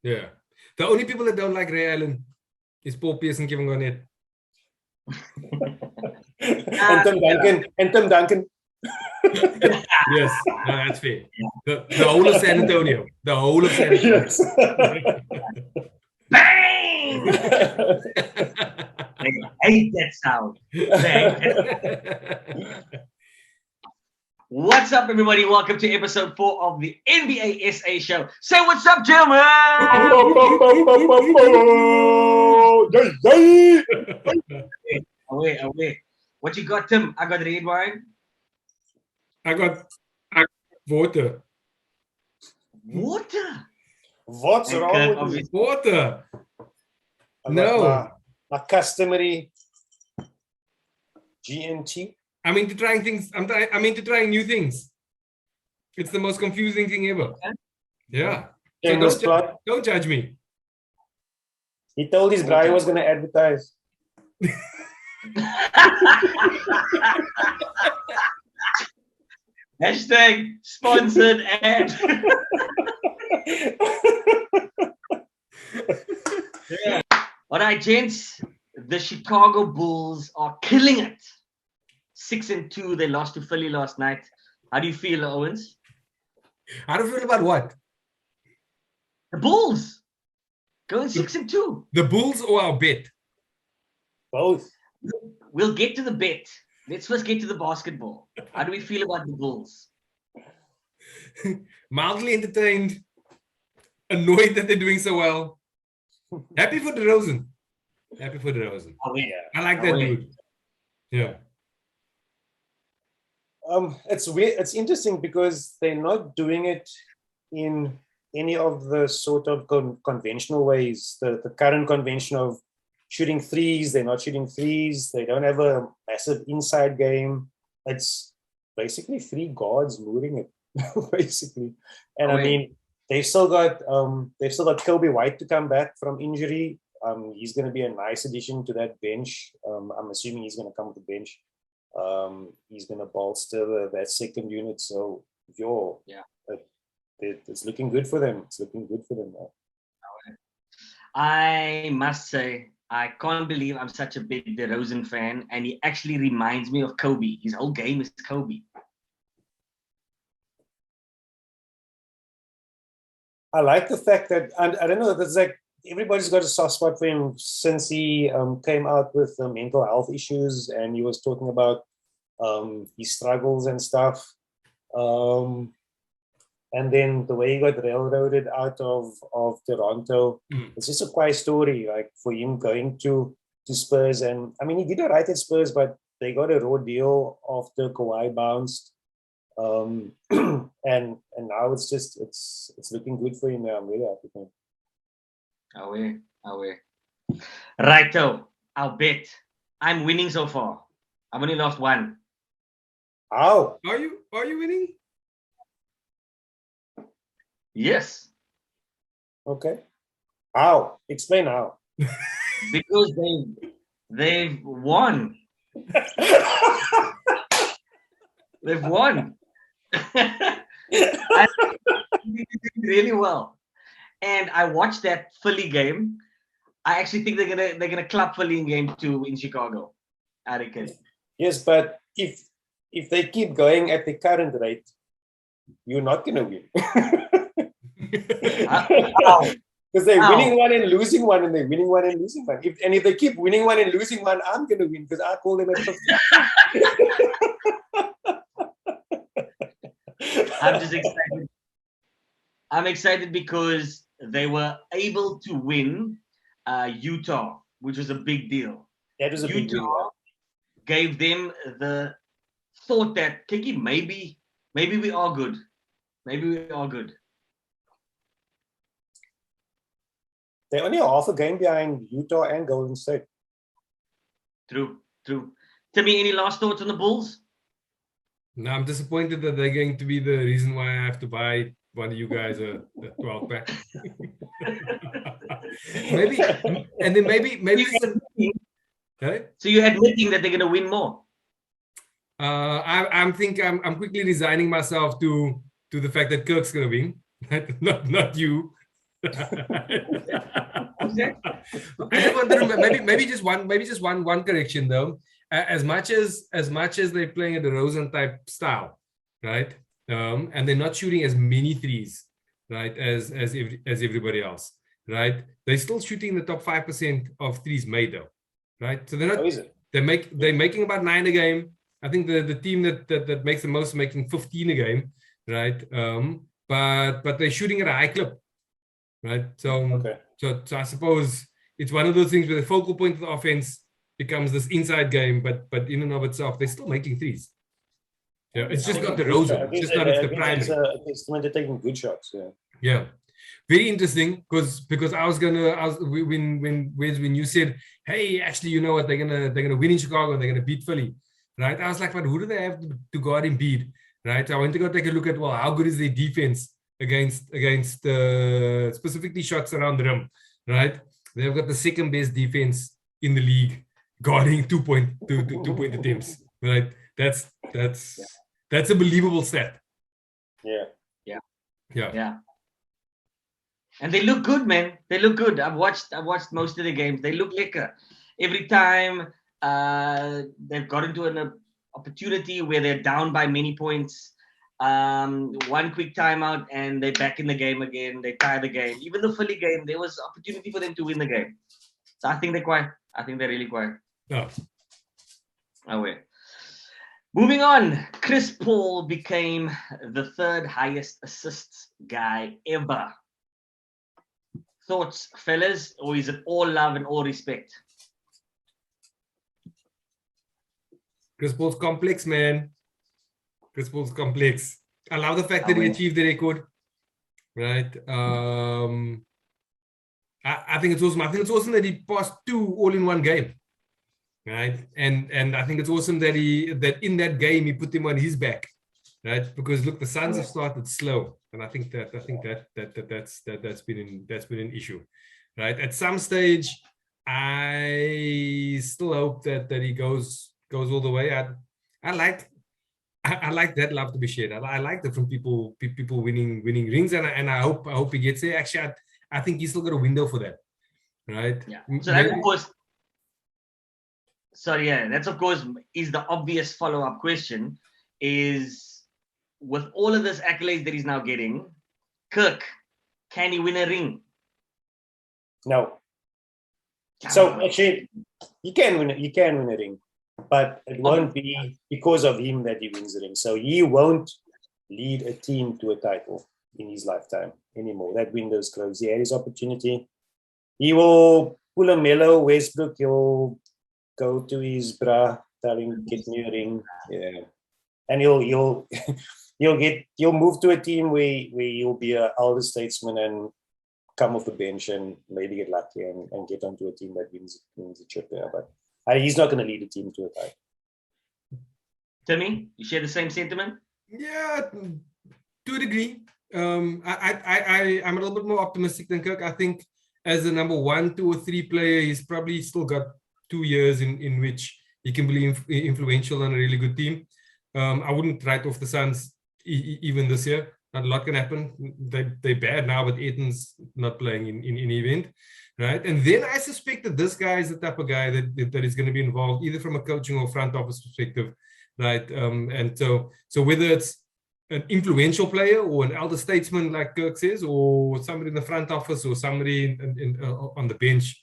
Yeah. The only people that don't like Ray Allen is Paul Pierce and Kevin Garnett. And Tim Duncan. Yes, no, that's fair. The whole of San Antonio. The whole of San Antonio. Yes. Bang! They hate that sound. What's up, everybody? Welcome to episode 4 of the NBA SA show. Say what's up, gentlemen! Away. What you got, Tim? I got red wine. I got water. Water? What's wrong with you? Water. I got No. my customary GNT. I'm into trying things. I'm into trying new things. It's the most confusing thing ever. Okay. Yeah. Shameless So plug. don't judge me. He told his guy he was going to advertise. Hashtag sponsored ad. Yeah. All right, gents. The Chicago Bulls are killing it. 6-2. They lost to Philly last night. How do you feel, Owens? How do you feel about what? The Bulls going 6-2. The Bulls or our bet? Both. We'll get to the bet. Let's first get to the basketball. How do we feel about the Bulls? Mildly entertained. Annoyed that they're doing so well. Happy for DeRozan. Happy for DeRozan. Oh, yeah. I like that dude. Yeah. It's weird. It's interesting because they're not doing it in any of the sort of conventional ways. The current convention of shooting threes, they're not shooting threes. They don't have a massive inside game. It's basically three guards moving it, basically. And I mean, they've still got Kobe White to come back from injury. He's going to be a nice addition to that bench. I'm assuming he's going to come with the bench. He's going to bolster that second unit. So, it's looking good for them. It's looking good for them now. I must say, I can't believe I'm such a big DeRozan fan, and he actually reminds me of Kobe. His whole game is Kobe. I like the fact that, and I don't know, it's like everybody's got a soft spot for him since he came out with mental health issues, and he was talking about his struggles and stuff. And then the way he got railroaded out of Toronto, it's just a quiet story, like for him going to Spurs. And I mean, he did all right at Spurs, but they got a raw deal after Kawhi bounced. And now it's looking good for him now. I'm really happy for him. Away. Righto, I'll bet. I'm winning so far. I've only lost one. How? Are you winning? Yes. Okay. How? Explain how. Because they've won. They've won. Really well. And I watched that Philly game. I actually think they're gonna club Philly in game 2 in Chicago. I reckon. Yes, but if they keep going at the current rate, you're not gonna win. Because they're winning one and losing one, and they're winning one and losing one. If they keep winning one and losing one, I'm gonna win because I call them at 50. I'm just excited. I'm excited because they were able to win Utah, which was a big deal. That was a big deal. Utah gave them the thought that, Kiki, maybe we are good. Maybe we are good. They're only half a game behind Utah and Golden State. True. Timmy, any last thoughts on the Bulls? No, I'm disappointed that they're going to be the reason why I have to buy one of you guys a 12 pack. maybe. Okay? So you're admitting that they're going to win more? I'm quickly resigning myself to the fact that Kirk's going to win, not you. Okay. I just wanted to maybe just one correction though. As much as they're playing a DeRozan type style, right? And they're not shooting as many threes, right, as everybody else, right? They're still shooting the top 5% of threes made though, right? So they're How not. is it? They're making about 9 a game. I think the team that makes the most making 15 a game, right? But they're shooting at a high clip, right? Okay. So I suppose it's one of those things where the focal point of the offense becomes this inside game, but in and of itself, they're still making threes. Yeah, it's just not the Rosen. It's just not it's the primary. It's a testament to taking good shots. Yeah. Yeah, very interesting because I was when you said, hey, actually, you know what, they're gonna win in Chicago and they're gonna beat Philly, right? I was like, but who do they have to guard and beat, right? I went to go take a look at, well, how good is their defense against specifically shots around the rim, right? They've got the second best defense in the league, guarding 2-point attempts, right? That's a believable stat. Yeah. Yeah. And they look good, man. They look good. I've watched most of the games. They look liquor. Every time they've got into an opportunity where they're down by many points, one quick timeout and they're back in the game again. They tie the game. Even the Philly game, there was opportunity for them to win the game. So I think they're really quiet. Yeah. Away. Moving on, Chris Paul became the third highest assists guy ever. Thoughts, fellas, or is it all love and all respect? Chris Paul's complex, man. Chris Paul's complex. I love the fact that he achieved the record. Right. I think it's awesome. I think it's awesome that he passed 2 all in one game. Right. And I think it's awesome that in that game he put him on his back. Right. Because look, the Suns have started slow. And I think that's been an issue. Right. At some stage, I still hope that he goes all the way. I like that love to be shared. I like different people winning rings, and I hope he gets there. Actually, I think he's still got a window for that, right? Yeah. So that of course. Sorry, yeah, that's of course is the obvious follow-up question. Is with all of this accolades that he's now getting, Kirk, can he win a ring? No. So actually, you can win a ring, but it won't be because of him that he wins the ring. So he won't lead a team to a title in his lifetime anymore. That window's closed. He had his opportunity. He will pull a Melo Westbrook. He'll go to his bra, tell him get me a ring. Yeah, and he'll move to a team where he'll be an elder statesman and come off the bench and maybe get lucky and get onto a team that wins the chip there. But he's not going to lead a team to a title. Timmy, you share the same sentiment? Yeah, to a degree. I'm a little bit more optimistic than Kirk. I think as a number 1, 2, or 3 player, he's probably still got 2 years in which he can be influential on a really good team. I wouldn't write off the Suns even this year. Not a lot can happen. They're bad now, but Aiton's not playing in any event, right? And then I suspect that this guy is the type of guy that is going to be involved either from a coaching or front office perspective, right? And so whether it's an influential player or an elder statesman like Kirk says, or somebody in the front office or somebody on the bench,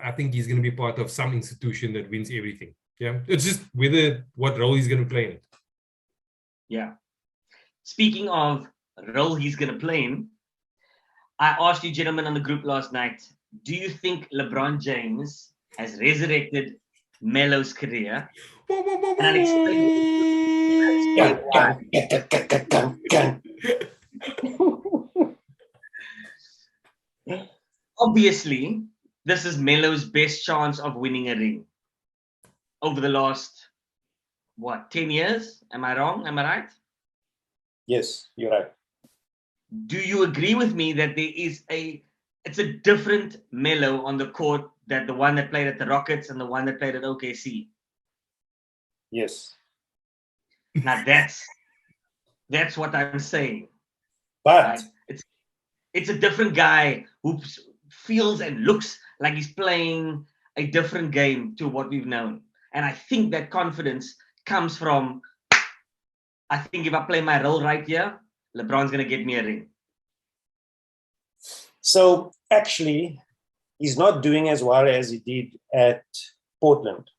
I think he's going to be part of some institution that wins everything. Yeah, it's just what role he's going to play in it. Yeah. Speaking of role he's going to play in, I asked you gentlemen on the group last night, do you think LeBron James has resurrected Melo's career? And I'll explain. Obviously, this is Melo's best chance of winning a ring over the last, 10 years? Am I wrong? Am I right? Yes, you're right. Do you agree with me that it's a different Melo on the court than the one that played at the Rockets and the one that played at OKC? Yes. Now that's what I'm saying. But right? It's a different guy who feels and looks like he's playing a different game to what we've known. And I think that confidence comes from, I think if I play my role right here, LeBron's going to get me a ring. So actually, he's not doing as well as he did at Portland.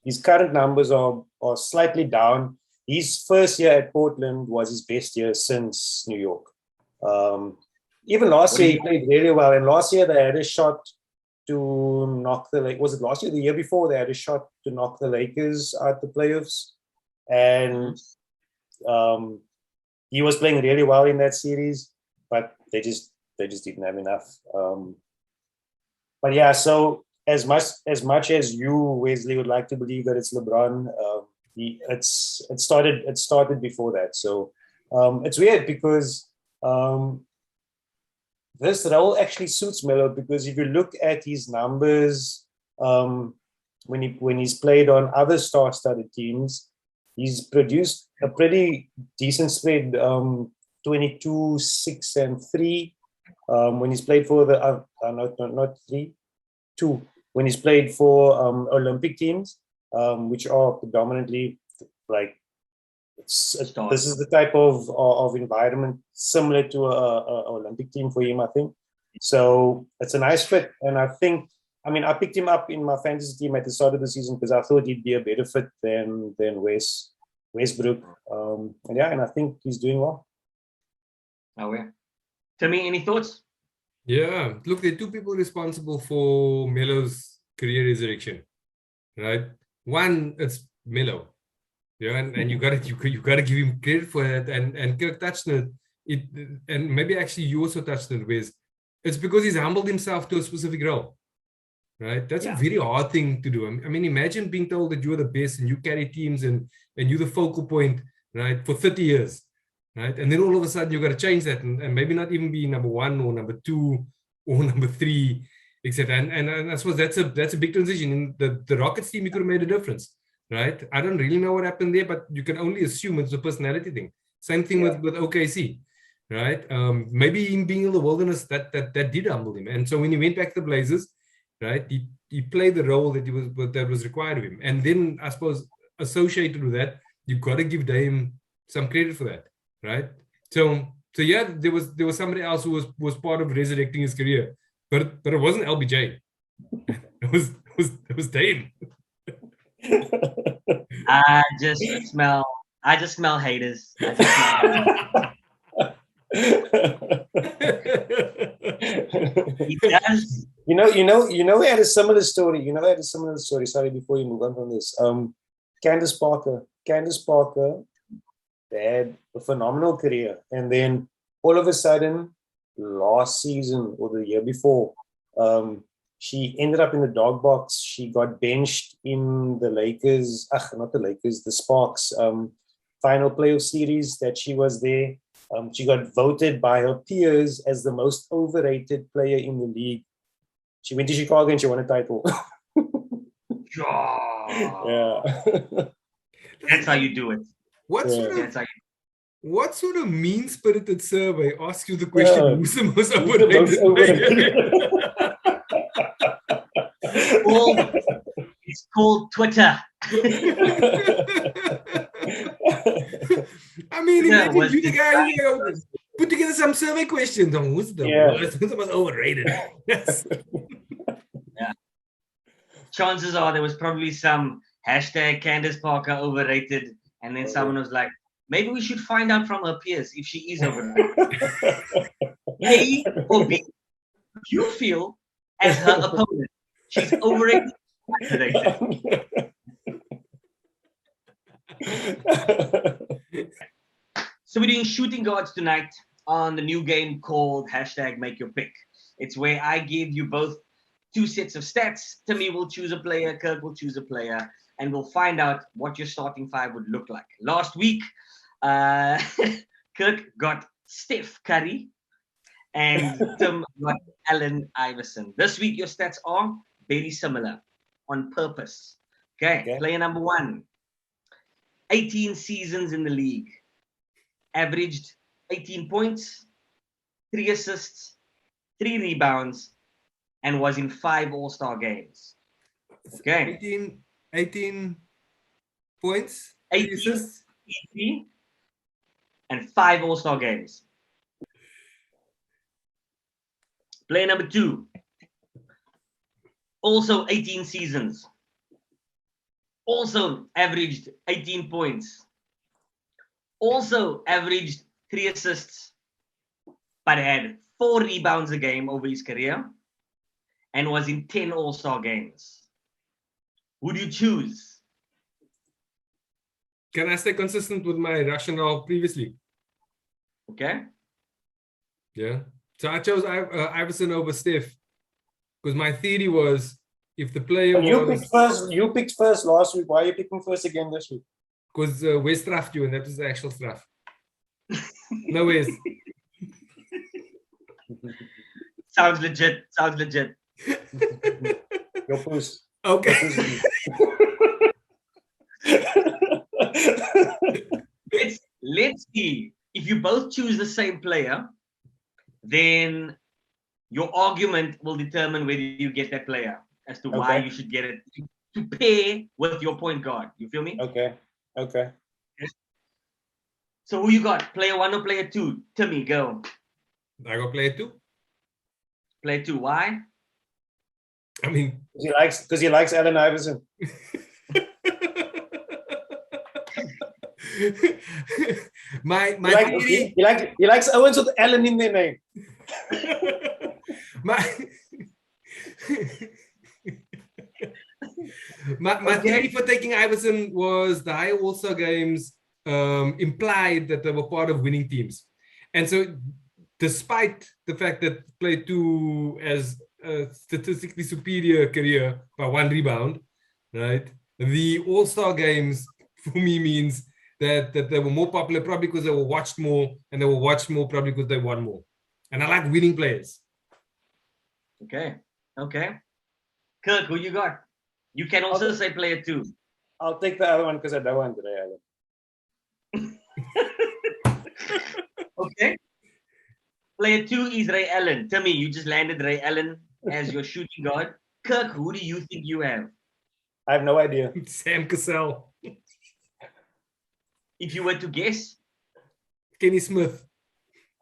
His current numbers are slightly down. His first year at Portland was his best year since New York. Even last year, he played really well. And last year, they had a shot to knock the Lakers. Was it last year? The year before, they had a shot to knock the Lakers out the playoffs. And he was playing really well in that series, but they just didn't have enough. But yeah, so as much as you, Wesley, would like to believe that it's LeBron, it started before that. So it's weird because this role actually suits Melo, because if you look at his numbers when he's played on other star-studded teams, he's produced a pretty decent spread, 22, 6, and 3. When he's played for the not 3, 2. When he's played for Olympic teams, which are predominantly like this is the type of environment similar to a Olympic team for him, I think. So it's a nice fit, and I I picked him up in my fantasy team at the start of the season because I thought he'd be a better fit than Westbrook. And I think he's doing well. Oh yeah. Timmy, any thoughts? Yeah, look, there are two people responsible for Melo's career resurrection, right? One, it's Melo, yeah, and you gotta give him credit for that. And Kirk touched on it, and maybe actually you also touched on it, Wes. It's because he's humbled himself to a specific role, right? That's a very hard thing to do. I mean, imagine being told that you're the best and you carry teams and you're the focal point, right, for 30 years. Right, and then all of a sudden you got to change that and maybe not even be number 1 or number 2 or number 3, etc. And I suppose that's a big transition. In the Rockets team, you could have made a difference, right? I don't really know what happened there, but you can only assume it's a personality thing. Same thing with OKC, right? Maybe him being in the wilderness that did humble him, and so when he went back to the Blazers, right, he played the role that was required of him, and then I suppose associated with that, you've got to give Dame some credit for that. Right, so yeah, there was somebody else who was part of resurrecting his career, but it wasn't LBJ. It was Dame. I just smell haters. He does. We had a similar story. Sorry, before you move on from this, Candace Parker. They had a phenomenal career, and then all of a sudden, last season or the year before, she ended up in the dog box. She got benched in the Lakers, the Sparks final playoff series that she was there. She got voted by her peers as the most overrated player in the league. She went to Chicago and she won a title. Yeah. That's how you do it. What sort of mean-spirited survey asks you the question, who's the most overrated player? It's called Twitter. I mean, imagine you the guy, put together some survey questions on who's the most overrated. Yeah. Chances are there was probably some hashtag Candace Parker overrated, and then someone was like, maybe we should find out from her peers if she is overrated. A or B, you feel as her opponent she's overrated. So we're doing shooting guards tonight on the new game called #MakeYourPick. It's where I give you both 2 sets of stats. Timmy will choose a player, Kirk will choose a player, and we'll find out what your starting 5 would look like. Last week, Kirk got Steph Curry and Tim got Allen Iverson. This week, your stats are very similar on purpose. Okay. Player number 1, 18 seasons in the league, averaged 18 points, 3 assists, 3 rebounds, and was in 5 All-Star games. Okay. 18 points, 18 assists. EP, and 5 All-Star games. Player number 2. Also 18 seasons. Also averaged 18 points. Also averaged 3 assists, but had 4 rebounds a game over his career and was in 10 All-Star games. Who do you choose? Can I stay consistent with my rationale previously? Okay. Yeah. So I chose Iverson over Steph because my theory was if the player You picked first last week. Why are you picking first again this week? because Wes straffed you and that was the actual straff. No ways. Sounds legit. Sounds legit. Your puss. Okay. Let's see. If you both choose the same player, then your argument will determine whether you get that player as to why you should get it to pair with your point guard. You feel me? Okay. So who you got? Player 1 or player 2? Timmy, go. I got player 2. Player 2. Why? I mean, because he likes Allen Iverson. my theory, he likes Owens with Allen in their name. my theory for taking Iverson was the high All-Star games implied that they were part of winning teams, and so despite the fact that player 2 has a statistically superior career by 1 rebound, right? The All-Star games for me means that they were more popular probably because they were watched more, and they were watched more probably because they won more. And I like winning players. Okay. Kirk, who you got? You can also say player 2. I'll take the other one because I don't want Ray Allen. Okay. Player 2 is Ray Allen. Timmy, you just landed Ray Allen as your shooting guard. Kirk, who do you think you have? I have no idea. Sam Cassell. If you were to guess? Kenny Smith.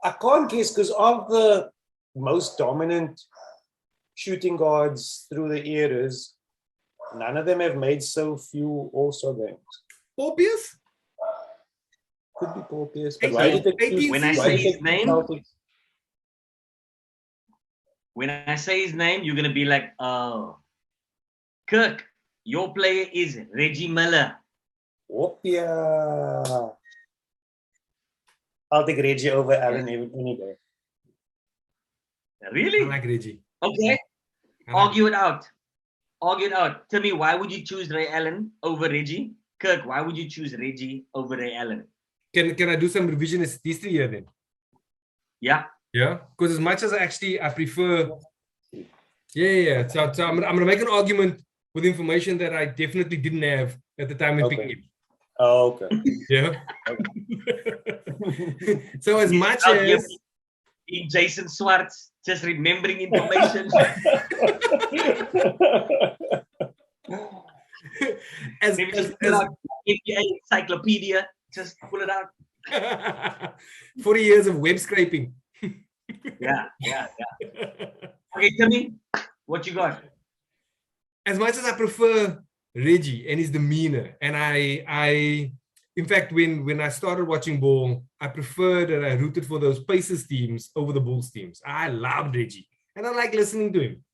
I can't guess because of the most dominant shooting guards through the eras, none of them have made so few All-Star games. Paul Pierce? Could be Paul Pierce. But why did they when I say his name, you're going to be like, oh. Kirk, your player is Reggie Miller. Oh, yeah. I'll take Reggie over Allen any day. Really? I like Reggie. Okay. Argue it out. Timmy, why would you choose Ray Allen over Reggie? Kirk, why would you choose Reggie over Ray Allen? Can I do some revisionist history here then? Yeah. Yeah? Because as much as I prefer... Yeah. So I'm going to make an argument with information that I definitely didn't have at the time we picked him. Oh, okay. Yeah. So as much as... In Jason Swartz, just remembering information. as encyclopedia, just pull it out. 40 years of web scraping. Yeah. Okay, tell me what you got. As much as I prefer Reggie and his demeanor, and I in fact, when I started watching ball, I preferred and I rooted for those Pacers teams over the Bulls teams. I loved Reggie, and I like listening to him.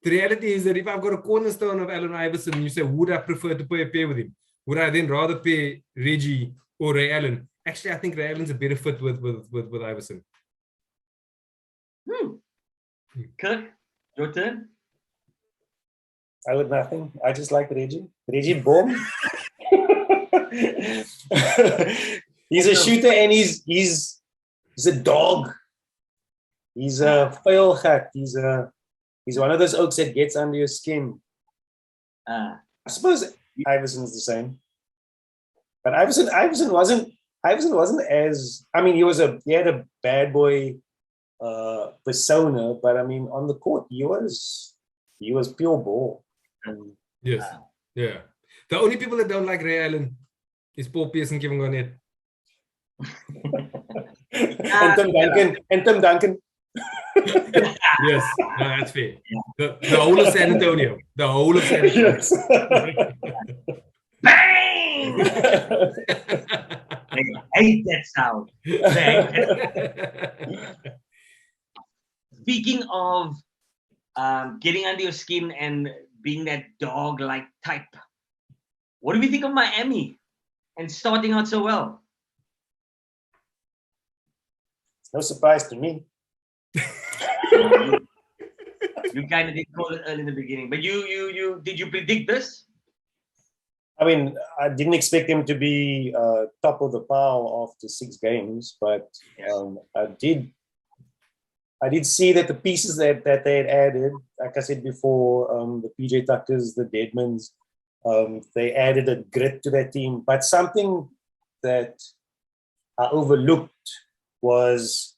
The reality is that if I've got a cornerstone of Allen Iverson, and you say, would I prefer to play a pair with him? Would I then rather pay Reggie or Ray Allen? Actually, I think Ray Allen's a better fit with Iverson. Kirk, your turn. I would nothing. I just like Reggie. Reggie Boom. He's a shooter and he's a dog. He's a fail hat. He's one of those oaks that gets under your skin. I suppose Iverson's the same. But Iverson wasn't as, I mean, he had a bad boy persona, but I mean, on the court, he was pure ball. Yes, yeah. The only people that don't like Ray Allen is Paul Pierce and Kevin Garnett. And Tim Duncan. Yes, no, that's fair. The whole of San Antonio. The whole of San Antonio. Yes. Bang! They hate that sound. Speaking of getting under your skin and being that dog-like type, what do we think of Miami and starting out so well? No surprise to me. You kind of did call it early in the beginning, but you did you predict this? I mean, I didn't expect him to be top of the pile after 6 games, but I did see that the pieces that they had added, like I said before, the PJ Tuckers, the Deadmans, they added a grit to that team. But something that I overlooked was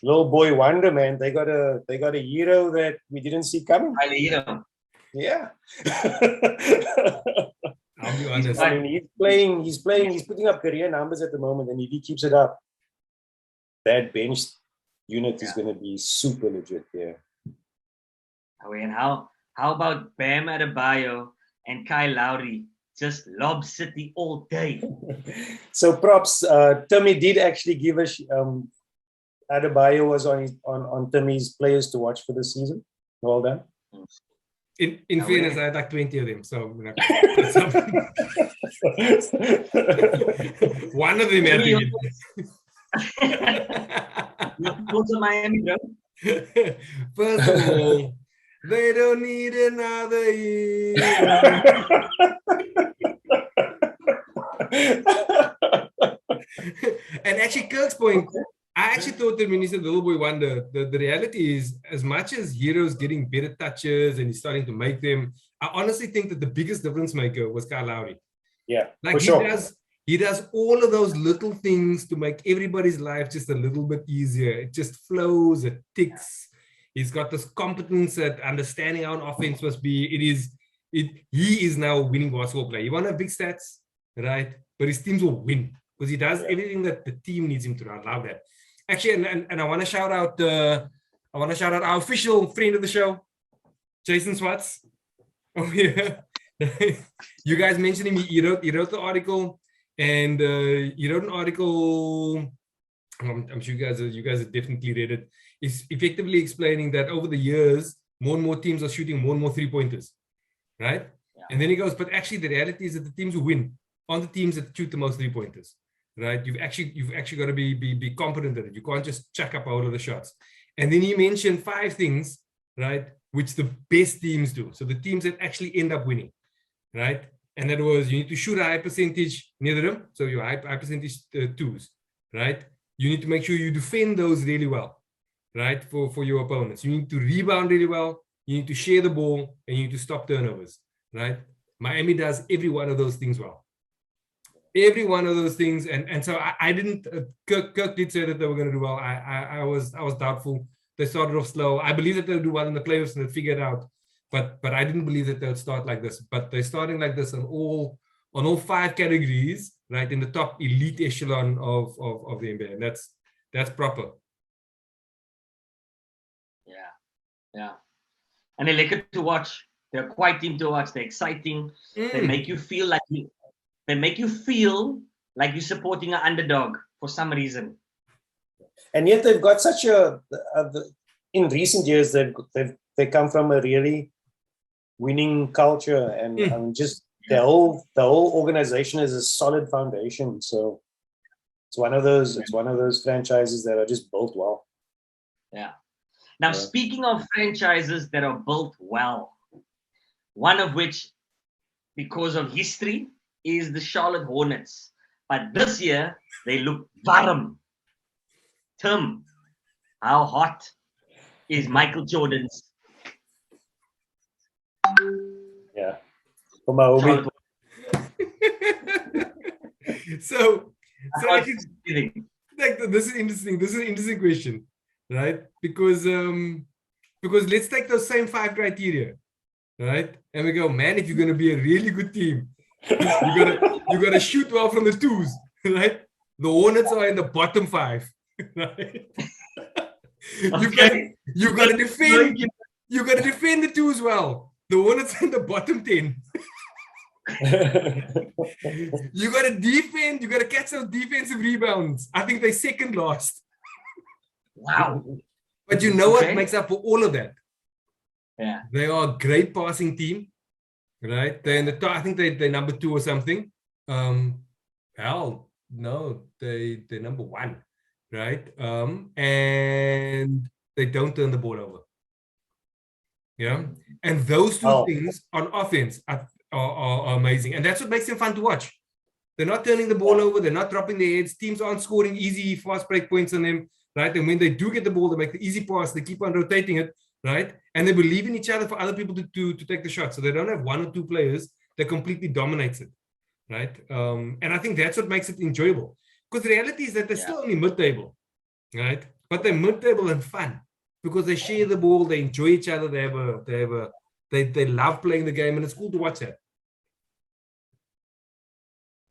little boy wonder, man. They got a hero that we didn't see coming. Yeah. I'll be honest. I mean, he's putting up career numbers at the moment, and if he keeps it up, that bench unit is going to be super legit there. And how about Bam Adebayo and Kyle Lowry? Just Lob City all day. So props. Timmy did actually give us. Adebayo was on Timmy's players to watch for the season. Well done. In fairness, I had like 20 of them. So one of them had to get. Go to Miami, bro. First of all, they don't need another year. And actually, Kirk's point, I actually thought that when he said little boy wonder, the reality is, as much as Hero's getting better touches and he's starting to make them, I honestly think that the biggest difference maker was Kyle Lowry. Yeah, like he does all of those little things to make everybody's life just a little bit easier. It just flows, it ticks. He's got this competence at understanding how an offense must be. He is now a winning basketball player. You want to have big stats, right? But his teams will win because he does everything that the team needs him to do. I love that. Actually, and I want to shout out our official friend of the show, Jason Swartz. Oh yeah, you guys mentioned him. He wrote the article, and he wrote an article. I'm sure you guys have definitely read it. It's effectively explaining that over the years, more and more teams are shooting more and more 3-pointers, right? Yeah. And then he goes, but actually the reality is that the teams who win aren't the teams that shoot the most 3-pointers, right? You've actually got to be competent at it. You can't just chuck up all of the shots. And then he mentioned 5 things, right, which the best teams do. So the teams that actually end up winning, right? And that was, you need to shoot a high percentage near the rim, so your high percentage twos, right? You need to make sure you defend those really well, right, for your opponents. You need to rebound really well. You need to share the ball, and you need to stop turnovers, right? Miami does every one of those things well. Every one of those things, and so I didn't. Kirk did say that they were going to do well. I was doubtful. They started off slow. I believe that they'll do well in the playoffs and they'll figure it out. But I didn't believe that they'll start like this. But they're starting like this on all 5 categories, right, in the top elite echelon of the NBA, and that's proper. Yeah, and they're lekker to watch. They're a quiet team to watch. They're exciting. They make you feel like you're supporting an underdog for some reason. And yet they've got such in recent years they come from a really winning culture, and I mean, just the whole organization is a solid foundation. So it's one of those franchises that are just built well. Yeah. Now, speaking of franchises that are built well, one of which, because of history, is the Charlotte Hornets. But this year, they look warm. Tim, how hot is Michael Jordan's? Yeah. For my hobby. So like this is interesting. This is an interesting question, right? Because let's take those same 5 criteria, right? And we go, man, if you're gonna be a really good team, you gotta shoot well from the twos, right? The Hornets are in the bottom 5, right? Okay. You've got to defend. You got to defend the twos well. The Hornets are in the bottom 10. You got to defend. You got to catch those defensive rebounds. I think they're second last. Wow. But you know what makes up for all of that? Yeah. They are a great passing team, right? They're in the top. I think they're number 2 or something. Hell, no, they're number 1, right? And they don't turn the ball over. Yeah, and those 2 things on offense are amazing, and that's what makes them fun to watch. They're not turning the ball over. They're not dropping their heads. Teams aren't scoring easy, fast break points on them, right? And when they do get the ball, they make the easy pass. They keep on rotating it, right? And they believe in each other for other people to take the shot. So they don't have 1 or 2 players that completely dominates it, right? And I think that's what makes it enjoyable. Because the reality is that they're still only mid-table, right? But they're mid-table and fun because they share the ball, they enjoy each other, they love playing the game, and it's cool to watch that.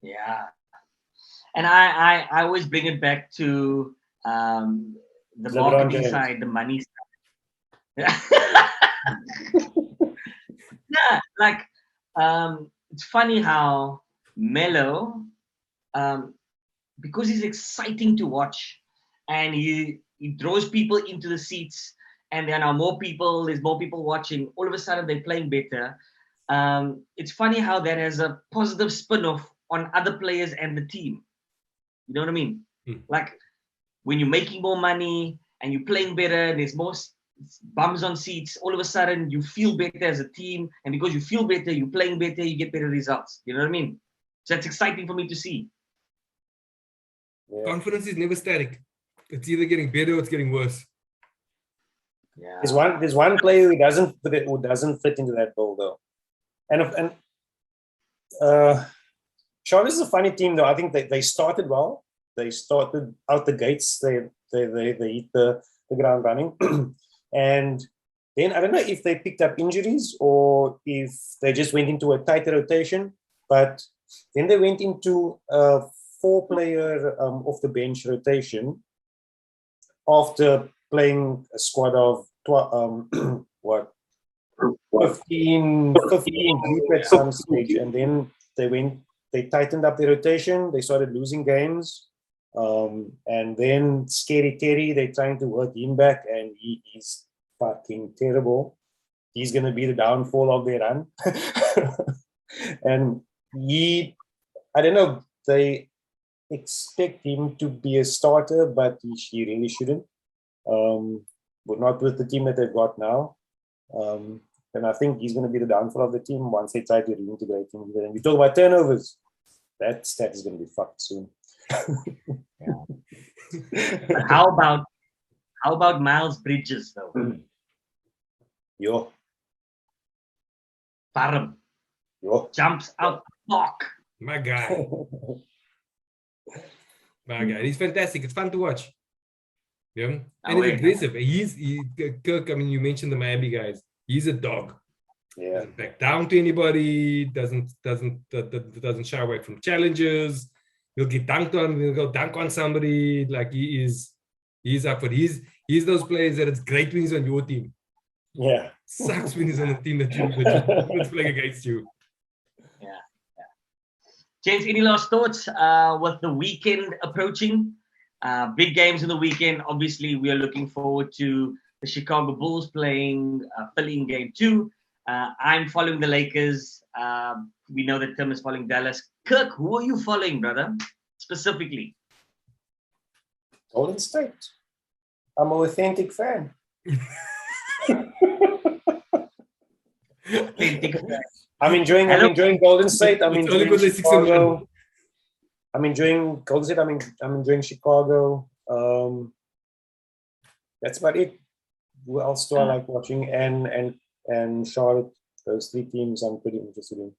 Yeah, and I always bring it back to the marketing side, the money side. Yeah, like it's funny how Melo, because he's exciting to watch, and he draws people into the seats, and there are there's more people watching. All of a sudden, they're playing better. It's funny how that has a positive spin-off on other players and the team. You know what I mean? Like when you're making more money and you're playing better, and there's more bums on seats, all of a sudden you feel better as a team, and because you feel better, you're playing better, you get better results. You know what I mean? So that's exciting for me to see. Confidence is never static. It's either getting better or it's getting worse. Yeah. There's one player who doesn't fit into that bill though, and Charlotte is a funny team though. I think they started well. They started out the gates. They hit the ground running, and then I don't know if they picked up injuries or if they just went into a tighter rotation. But then they went into a 4-player off the bench rotation after playing a squad of 15 deep at some stage, and then they tightened up the rotation. They started losing games, and then Scary Terry, they're trying to work him back, and he is fucking terrible. He's gonna be the downfall of their run. And I don't know, they expect him to be a starter, but he really shouldn't. But not with the team that they've got now. And I think he's going to be the downfall of the team once they try to reintegrate him. And we talk about turnovers. That stat is going to be fucked soon. But how about Miles Bridges though? Yo. Param. Yo. Jumps out the park. My guy. My guy. He's fantastic. It's fun to watch. Yeah. And he's aggressive. Kirk, I mean, you mentioned the Miami guys. He's a dog. Yeah. Doesn't back down to anybody, doesn't shy away from challenges. He'll get dunked on, he'll go dunk on somebody. Like he's up for it. He's those players that it's great when he's on your team. Yeah. Sucks when he's on the team that's playing against you. Yeah. James, any last thoughts with the weekend approaching? Big games in the weekend. Obviously, we are looking forward to the Chicago Bulls playing Philly in game 2. I'm following the Lakers. We know that Tim is following Dallas. Kirk, who are you following, brother? Specifically. Golden State. I'm an authentic fan. I'm enjoying Golden State. I'm enjoying Chicago. I'm enjoying Golden State. I'm enjoying Chicago. That's about it. Who else do I like watching? And Charlotte. Those 3 teams I'm pretty interested in.